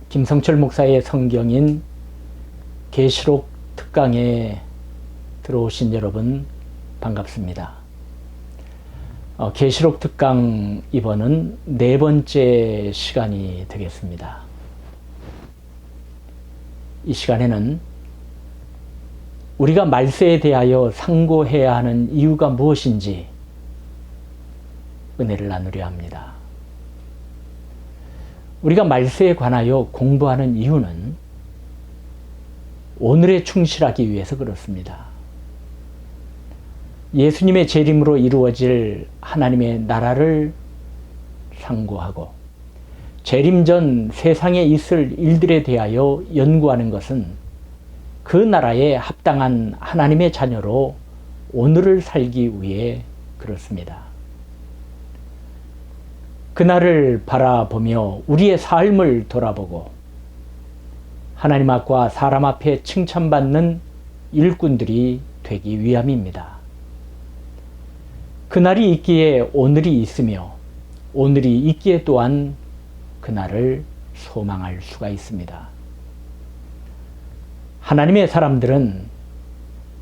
김성철 목사의 성경인 계시록 특강에 들어오신 여러분 반갑습니다. 계시록 특강 이번은 4번째 시간이 되겠습니다. 이 시간에는 우리가 말세에 대하여 상고해야 하는 이유가 무엇인지 은혜를 나누려 합니다. 우리가 말세에 관하여 공부하는 이유는 오늘에 충실하기 위해서 그렇습니다. 예수님의 재림으로 이루어질 하나님의 나라를 상고하고 재림 전 세상에 있을 일들에 대하여 연구하는 것은 그 나라에 합당한 하나님의 자녀로 오늘을 살기 위해 그렇습니다. 그날을 바라보며 우리의 삶을 돌아보고 하나님 앞과 사람 앞에 칭찬받는 일꾼들이 되기 위함입니다. 그날이 있기에 오늘이 있으며 오늘이 있기에 또한 그날을 소망할 수가 있습니다. 하나님의 사람들은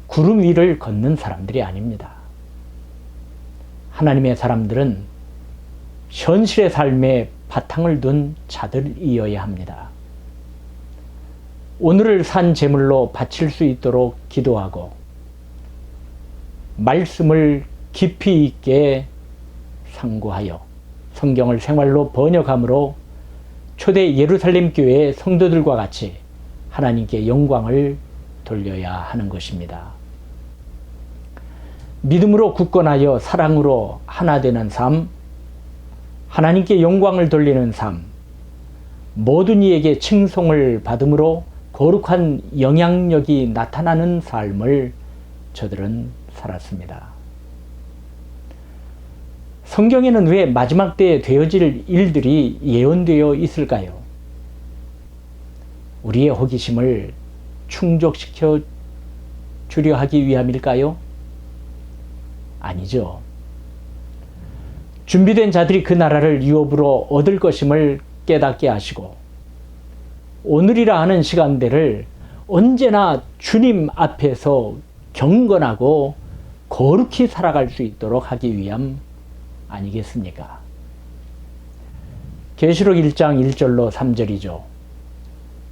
구름 위를 걷는 사람들이 아닙니다. 하나님의 사람들은 현실의 삶에 바탕을 둔 자들이어야 합니다. 오늘을 산 제물로 바칠 수 있도록 기도하고 말씀을 깊이 있게 상고하여 성경을 생활로 번역함으로 초대 예루살렘 교회의 성도들과 같이 하나님께 영광을 돌려야 하는 것입니다. 믿음으로 굳건하여 사랑으로 하나 되는 삶, 하나님께 영광을 돌리는 삶, 모든 이에게 칭송을 받음으로 거룩한 영향력이 나타나는 삶을 저들은 살았습니다. 성경에는 왜 마지막 때에 되어질 일들이 예언되어 있을까요? 우리의 호기심을 충족시켜 주려 하기 위함일까요? 아니죠. 준비된 자들이 그 나라를 유업으로 얻을 것임을 깨닫게 하시고 오늘이라 하는 시간대를 언제나 주님 앞에서 경건하고 거룩히 살아갈 수 있도록 하기 위함 아니겠습니까? 계시록 1장 1절로 3절이죠.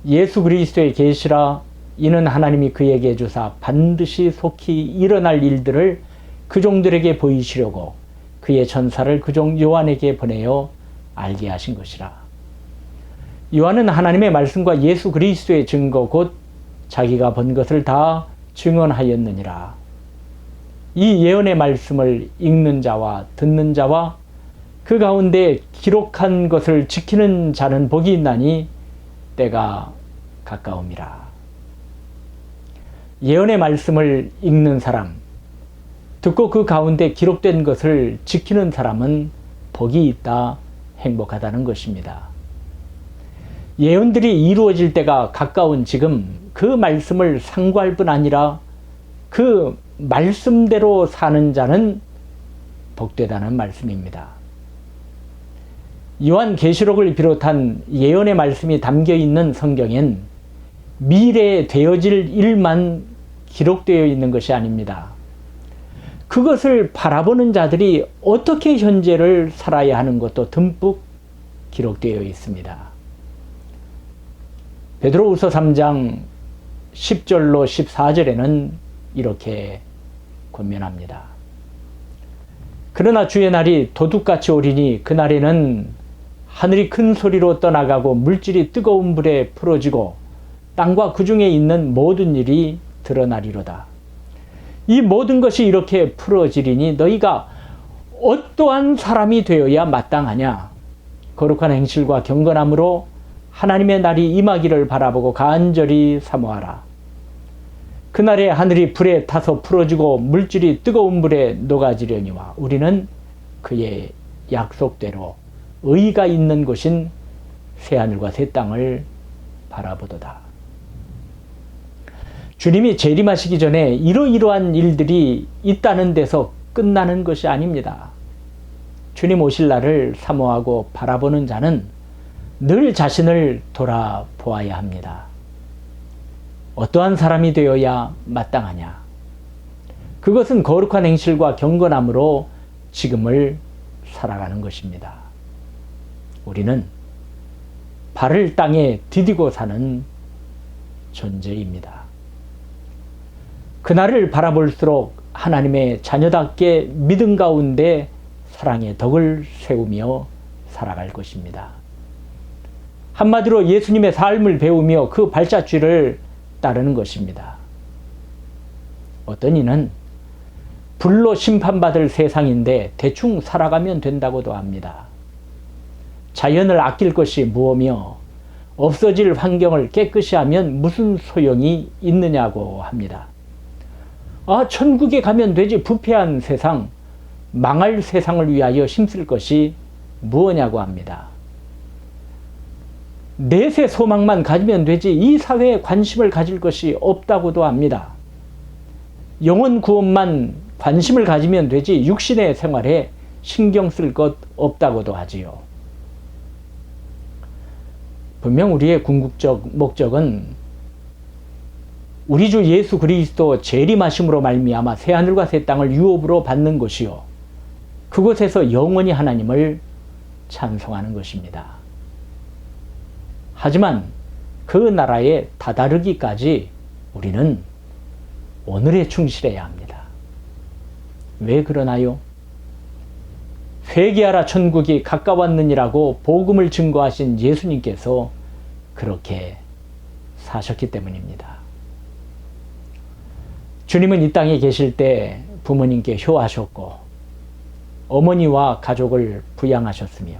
예수 그리스도의 계시라 이는 하나님이 그에게 주사 반드시 속히 일어날 일들을 그 종들에게 보이시려고 그의 전사를 그 종 요한에게 보내어 알게 하신 것이라. 요한은 하나님의 말씀과 예수 그리스도의 증거 곧 자기가 본 것을 다 증언하였느니라. 이 예언의 말씀을 읽는 자와 듣는 자와 그 가운데 기록한 것을 지키는 자는 복이 있나니 때가 가까움이라. 예언의 말씀을 읽는 사람, 듣고 그 가운데 기록된 것을 지키는 사람은 복이 있다, 행복하다는 것입니다. 예언들이 이루어질 때가 가까운 지금 그 말씀을 상고할 뿐 아니라 그 말씀대로 사는 자는 복되다는 말씀입니다. 요한 계시록을 비롯한 예언의 말씀이 담겨 있는 성경엔 미래에 되어질 일만 기록되어 있는 것이 아닙니다. 그것을 바라보는 자들이 어떻게 현재를 살아야 하는 것도 듬뿍 기록되어 있습니다. 베드로후서 3장 10절로 14절에는 이렇게 권면합니다. 그러나 주의 날이 도둑같이 오리니 그날에는 하늘이 큰 소리로 떠나가고 물질이 뜨거운 불에 풀어지고 땅과 그 중에 있는 모든 일이 드러나리로다. 이 모든 것이 이렇게 풀어지리니 너희가 어떠한 사람이 되어야 마땅하냐? 거룩한 행실과 경건함으로 하나님의 날이 임하기를 바라보고 간절히 사모하라. 그날에 하늘이 불에 타서 풀어지고 물질이 뜨거운 불에 녹아지려니와 우리는 그의 약속대로 의가 있는 곳인 새하늘과 새 땅을 바라보도다. 주님이 재림하시기 전에 이러이러한 일들이 있다는 데서 끝나는 것이 아닙니다. 주님 오실 날을 사모하고 바라보는 자는 늘 자신을 돌아보아야 합니다. 어떠한 사람이 되어야 마땅하냐? 그것은 거룩한 행실과 경건함으로 지금을 살아가는 것입니다. 우리는 발을 땅에 디디고 사는 존재입니다. 그날을 바라볼수록 하나님의 자녀답게 믿음 가운데 사랑의 덕을 세우며 살아갈 것입니다. 한마디로 예수님의 삶을 배우며 그 발자취를 따르는 것입니다. 어떤 이는 불로 심판받을 세상인데 대충 살아가면 된다고도 합니다. 자연을 아낄 것이 무엇이며 없어질 환경을 깨끗이 하면 무슨 소용이 있느냐고 합니다. 천국에 가면 되지, 부패한 세상, 망할 세상을 위하여 힘쓸 것이 무엇냐고 합니다. 내세 소망만 가지면 되지 이 사회에 관심을 가질 것이 없다고도 합니다. 영혼 구원만 관심을 가지면 되지 육신의 생활에 신경 쓸 것 없다고도 하지요. 분명 우리의 궁극적 목적은 우리 주 예수 그리스도 재림하심으로 말미암아 새하늘과 새 땅을 유업으로 받는 것이요, 그곳에서 영원히 하나님을 찬송하는 것입니다. 하지만 그 나라에 다다르기까지 우리는 오늘에 충실해야 합니다. 왜 그러나요? 회개하라 천국이 가까웠느니라고 복음을 증거하신 예수님께서 그렇게 사셨기 때문입니다. 주님은 이 땅에 계실 때 부모님께 효하셨고 어머니와 가족을 부양하셨으며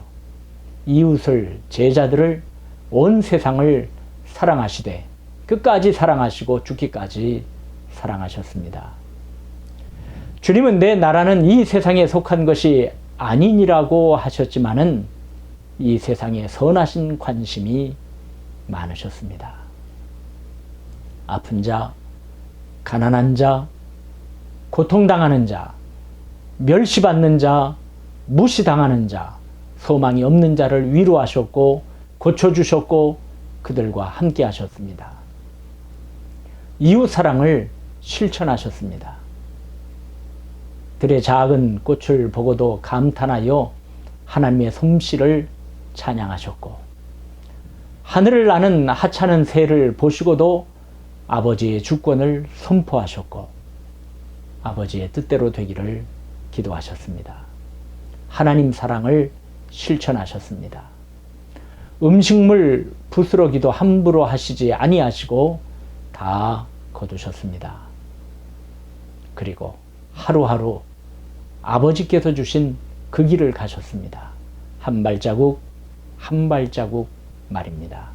이웃을, 제자들을, 온 세상을 사랑하시되 끝까지 사랑하시고 죽기까지 사랑하셨습니다. 주님은 내 나라는 이 세상에 속한 것이 아니니라고 하셨지만은 이 세상에 선하신 관심이 많으셨습니다. 아픈 자, 가난한 자, 고통당하는 자, 멸시받는 자, 무시당하는 자, 소망이 없는 자를 위로하셨고 고쳐주셨고 그들과 함께 하셨습니다. 이웃사랑을 실천하셨습니다. 들의 작은 꽃을 보고도 감탄하여 하나님의 솜씨를 찬양하셨고 하늘을 나는 하찮은 새를 보시고도 아버지의 주권을 선포하셨고 아버지의 뜻대로 되기를 기도하셨습니다. 하나님 사랑을 실천하셨습니다. 음식물 부스러기도 함부로 하시지 아니하시고 다 거두셨습니다. 그리고 하루하루 아버지께서 주신 그 길을 가셨습니다. 한 발자국 한 발자국 말입니다.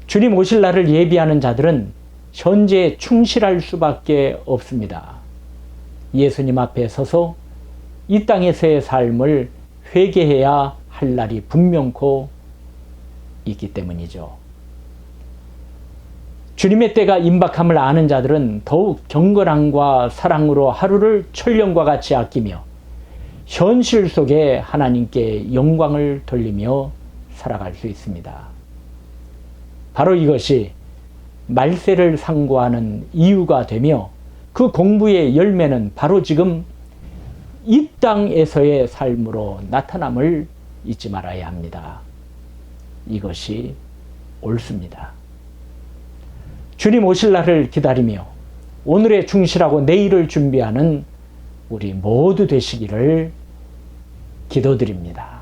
주님 오실 날을 예비하는 자들은 현재에 충실할 수밖에 없습니다. 예수님 앞에 서서 이 땅에서의 삶을 회개해야 할 날이 분명코 있기 때문이죠. 주님의 때가 임박함을 아는 자들은 더욱 경건함과 사랑으로 하루를 천년과 같이 아끼며 현실 속에 하나님께 영광을 돌리며 살아갈 수 있습니다. 바로 이것이 말세를 상고하는 이유가 되며 그 공부의 열매는 바로 지금 이 땅에서의 삶으로 나타남을 잊지 말아야 합니다. 이것이 옳습니다. 주님 오실 날을 기다리며 오늘에 충실하고 내일을 준비하는 우리 모두 되시기를 기도드립니다.